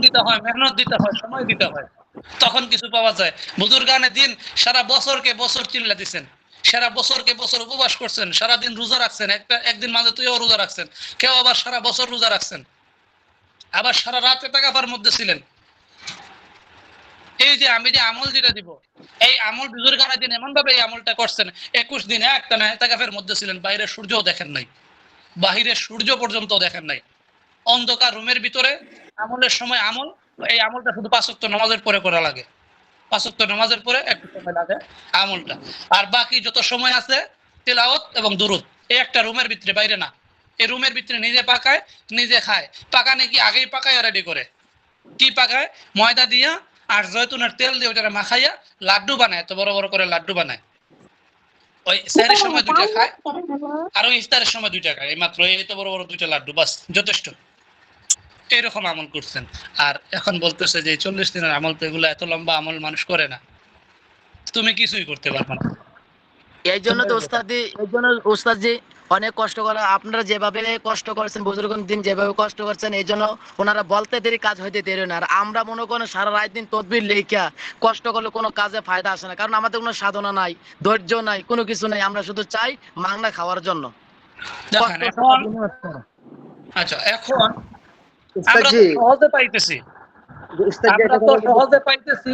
দিতে হয়, মেহনত দিতে হয়, সময় দিতে হয়, তখন কিছু পাওয়া যায়। বুজুর্গানে দিন সারা বছরকে বছর চিল্লা দিচ্ছেন, সারা বছরকে বছর উপবাস করছেন, সারাদিন রোজা রাখছেন, একদিন মাঝে তুইও রোজা রাখছেন, কেউ আবার সারা বছর রোজা রাখছেন, আবার সারা রাতে টাকার মধ্যে ছিলেন। এই যে আমি যে আমল যেটা দিব, এই আমল বুজুর্গানে দিন এমন ভাবে এই আমলটা করছেন, 21 দিন একটা না এতেকাফের মধ্যে ছিলেন, বাইরের সূর্যও দেখেন নাই, বাহিরের সূর্য পর্যন্ত দেখেন নাই, অন্ধকার রুমের ভিতরে আমলের সময় আমল, এই আমলটা শুধু 5 ওয়াক্ত নামাজের পরে করা লাগে, 5 ওয়াক্ত নামাজের পরে একটু সময় লাগে আমলটা, আর বাকি যত সময় আছে তিলাওয়াত এবং দুরুদ, এই একটা রুমের ভিতরে, বাইরে না। এই রুমের ভিতরে নিজে পাকায়, নিজে খায়, পাকানে কি আগেই পাকায় রেডি করে, কি পাকায়, ময়দা দিয়া আর জয়তুনের তেল দিয়ে ওটা মাখাইয়া লাড্ডু বানায়, এত বড় বড় করে লাড্ডু বানায়, ওই সেহরির সময় 2টা খায় আর ওই ইফতারের সময় 2টা খায়, এই মাত্র এই তো বড় বড় 2টা লাড্ডু, বাস যথেষ্ট। এরকম আমল করছেন, আর এখন বলতেছে যে 40 দিনের আমল, তো এগুলো এত লম্বা আমল মানুষ করে না, তুমি কিছুই করতে পারবে না। এই জন্য তো ওস্তাদজি অনেক কষ্ট করে, আপনারা যেভাবে কষ্ট করেছেন, বুজুর্গের দিন যেভাবে কষ্ট করছেন, এই জন্য ওনারা বলতে দেরি কাজ হইতে দেরি না। আর আমরা মনে করেন সারা রাত দিন তদবির লেখা কষ্ট করলে কোনো কাজে ফায়দা আসে না, কারণ আমাদের কোনো সাধনা নাই, ধৈর্য নাই, কোনো কিছু নাই, আমরা শুধু চাই মাংনা খাওয়ার জন্য। আচ্ছা, এখন আমরা তো সহজে পাইতেছি, আমরা তো সহজে পাইতেছি,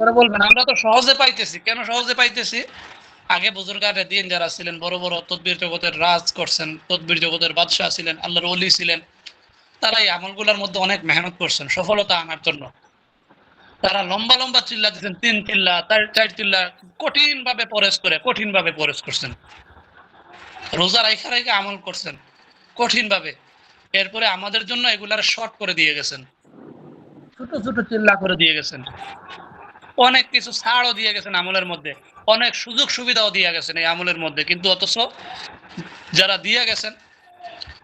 পরে বলবেন আমরা তো সহজে পাইতেছি, কেন সহজে পাইতেছি? আগে বুজুর্গানে দিন যারা ছিলেন, বড় বড় তদবির জগতের রাজ করছেন, তদবির জগতের বাদশাহ ছিলেন, আল্লাহর ওলি ছিলেন, তারা এই আমলগুলোর মধ্যে অনেক মেহনত করছেন সফলতা আনার জন্য। তারা লম্বা লম্বা চিল্লা দিচ্ছেন, 3 চিল্লা 4 চিল্লা, কঠিন ভাবে পরেশ করছেন, রোজা রাইখা রাইখা আমল করছেন কঠিন ভাবে। এরপরে আমাদের জন্য এগুলার শর্ট করে দিয়ে গেছেন, ছোট ছোট চিল্লা করে দিয়ে গেছেন, অনেক কিছু ছাড়ও দিয়ে গেছেন আমলের মধ্যে, অনেক সুযোগ সুবিধাও দিয়ে গেছেন এই আমলের মধ্যে। কিন্তু অথচ যারা দিয়ে গেছেন,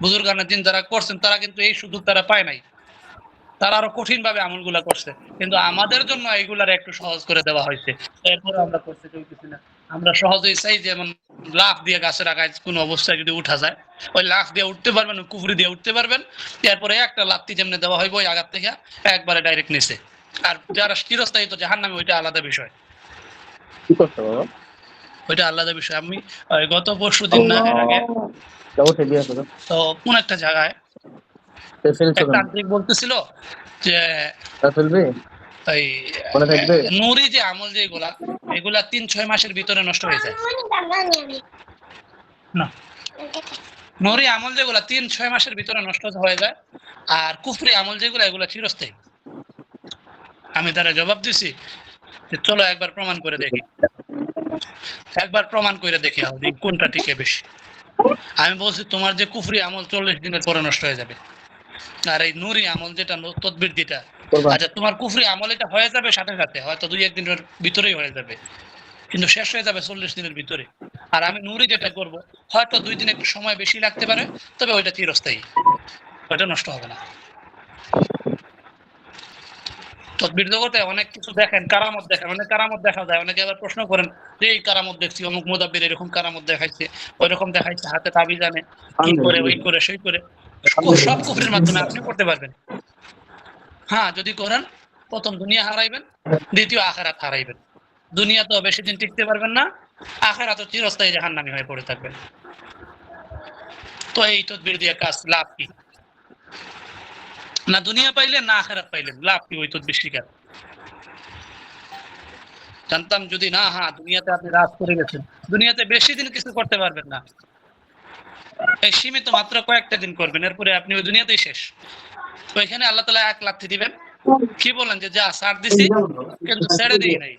বুজুর্গানের দিন যারা করছেন, তারা কিন্তু এই সুযোগ তারা পায় নাই, তারা আরো কঠিন ভাবে আমলগুলা করছে। কিন্তু আমাদের জন্য এইগুলার একটু সহজ করে দেওয়া হয়েছে, এরপরে আমরা করতে চাইতেছি না। আমরা সহজেই চাই, যেমন লাফ দিয়ে গাছের আগায় কোনো অবস্থায় যদি উঠা যায়, ওই লাফ দিয়ে উঠতে পারবেন, কুফরি দিয়ে উঠতে পারবেন, এরপরে একটা লাফতি যেমনি দেওয়া হইব ওই আঘাত থেকে একবারে ডাইরেক্ট নিচে। আর যারা চিরস্থায়ী তো জাহান্নামে, ওইটা আলাদা বিষয়, ওইটা আলাদা বিষয়। আমি গত পরশু দিন না এর আগে তো কোন একটা জায়গায় একটা তান্ত্রিক বলতেছিল যে এই নুরি যে আমল যেগুলা, এগুলা 3-6 মাসের ভিতরে নষ্ট হয়ে যায় না, নুরি আমল যেগুলা 3-6 মাসের ভিতরে নষ্ট হয়ে যায়, আর কুফরি আমল যেগুলা এগুলা চিরস্থায়ী। আমি তারা জবাব দিছি যে চলো একবার প্রমাণ করে দেখি, একবার প্রমাণ করে দেখি কোনটা টিকে বেশি। আমি বলছি তোমার যে কুফরি আমল 40 দিনের পরে নষ্ট হয়ে যাবে, আর এই নুরি আমল যেটা তদবির যেটা, আচ্ছা তোমার কুফরি আমল এটা হয়ে যাবে সাথে সাথে, হয়তো 2-1 দিনের ভিতরেই হয়ে যাবে, কিন্তু শেষ হয়ে যাবে 40 দিনের ভিতরে। আর আমি নুরি যেটা করব, হয়তো 2 দিন একটু সময় বেশি লাগতে পারে, তবে ওইটা চিরস্থায়ী, ওইটা নষ্ট হবে না। তদবির জগতে অনেক কিছু দেখেন, কারামত দেখেন, অনেক কারামত দেখা যায়, অনেকে আবার প্রশ্ন করেন যে এই কারামত দেখছি, অমুক মুদাব্বির এরকম কারামত দেখাইছে, ওইরকম দেখাইছে, হাতে তাবিজ আনে, কি করে, ওই করে, সেই করে, সব কুফরির মাধ্যমে আপনি করতে পারবেন। হ্যাঁ, যদি করেন, প্রথম দুনিয়া হারাইবেন, দ্বিতীয় আখিরাত হারাইবেন। দুনিয়া তো বেশি দিন টিকতে পারবেন না, আখিরাত তো চিরস্থায়ী জাহান্নামী হয়ে পড়ে থাকবেন। তো এই তদবির দিয়ে কাজ লাভ কি? না দুনিয়া পাইলেন না আখিরাত পাইলেন, লাভ কি ওই তদবির শিকার? জানতাম যদি না, হ্যাঁ দুনিয়াতে আপনি রাজ করে গেছেন, দুনিয়াতে বেশি দিন কিছু করতে পারবেন না, এই সীমিত মাত্র কয়েকটা দিন করবেন, এরপরে আপনি ওই দুনিয়াতেই শেষ। ওইখানে আল্লাহ তাআলা 1 লাথি দিবেন, কি বলেন যে যা ছাড় দিছি, কিন্তু ছেড়ে দিই নাই,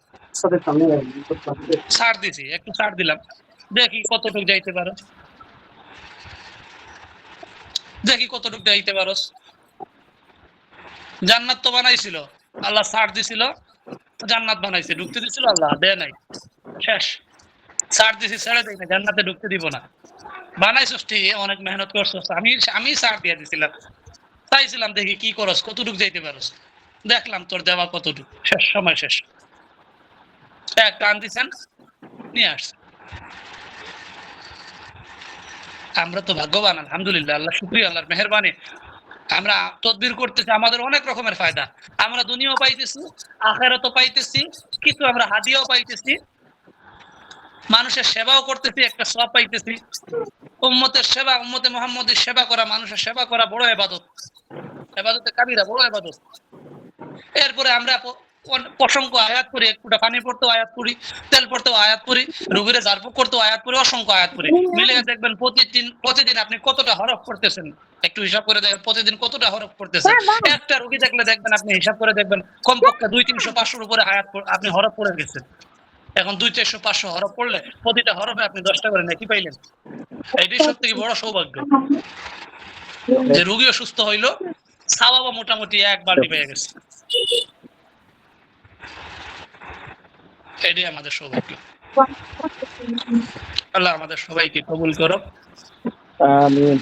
ছাড় দিছি, একটু ছাড় দিলাম, দেখি কতটুকু যাইতে পারো, দেখি কতটুকু যাইতে পারো। জান্নাত তো বানাইছিল আল্লাহ, ছাড় দিছিল, জান্নাত বানাইছে, ঢুকতে দিছিল আল্লাহ, দেয় নাই, শেষ। ছাড় দিছি, ছেড়ে দেই না, জান্নাতে ঢুকতে দিব না। বানাইছস ঠিক, অনেক মেহনত করছস, আমি ছাড় দিয়ে দিছিলাম, চাইছিলাম দেখি কি করস, কতটুকু যাইতে পারস, দেখলাম তোর দেওয়া কতটুকু, শেষ, সময় শেষ। এক টান দিছেন, নিয়ে আসছে। আমরা তো ভাগ্যবান, আলহামদুলিল্লাহ, আল্লাহ শুকরিয়া, আল্লাহর মেহেরবানি, আমরা তদবির করতেছি, আমাদের অনেক রকমের ফায়দা। আমরা দুনিয়াও পাইতেছি, আখিরাতও পাইতেছি, কিছু আমরা হাদিয়াও পাইতেছি, মানুষের সেবাও করতেছি, একটা সওয়াব পাইতেছি। উম্মতের সেবা, উম্মতে মুহাম্মদের সেবা করা, মানুষের সেবা করা বড় ইবাদত, ইবাদতে কাবীরা, বড় ইবাদত। এরপরে আমরা অসংখ্য আয়াত পড়ি, একটুটা পানি পড়তেও আয়াত পড়ি, তেল পড়তেও আয়াত পড়ি, রুগীরে ঝাড়ফুঁক করতেও আয়াত পড়ি, অসংখ্য আয়াত পড়ি। মিলে দেখবেন প্রতিদিন আপনি কতটা হরফ করতেছেন, একটু হিসাব করে দেখেন প্রতিদিন কতটা হরফ করতেছেন। একটা রুগী দেখলে দেখবেন, আপনি হিসাব করে দেখবেন কমপক্ষে 200-300-500 উপরে আয়াত আপনি হরফ পড়ে গেছেন। এখন 200-400-500 হরফ পড়লে প্রতিটা হরফে আপনি 10টা করে নাকি পাইলেন। এটাই সবথেকে বড় সৌভাগ্য যে রুগীও সুস্থ হইলো, সওয়াবও মোটামুটি একবার পেয়ে গেছে। এটাই আমাদের সৌভাগ্য। আল্লাহ আমাদের সবাইকে কবুল করো। আমিন।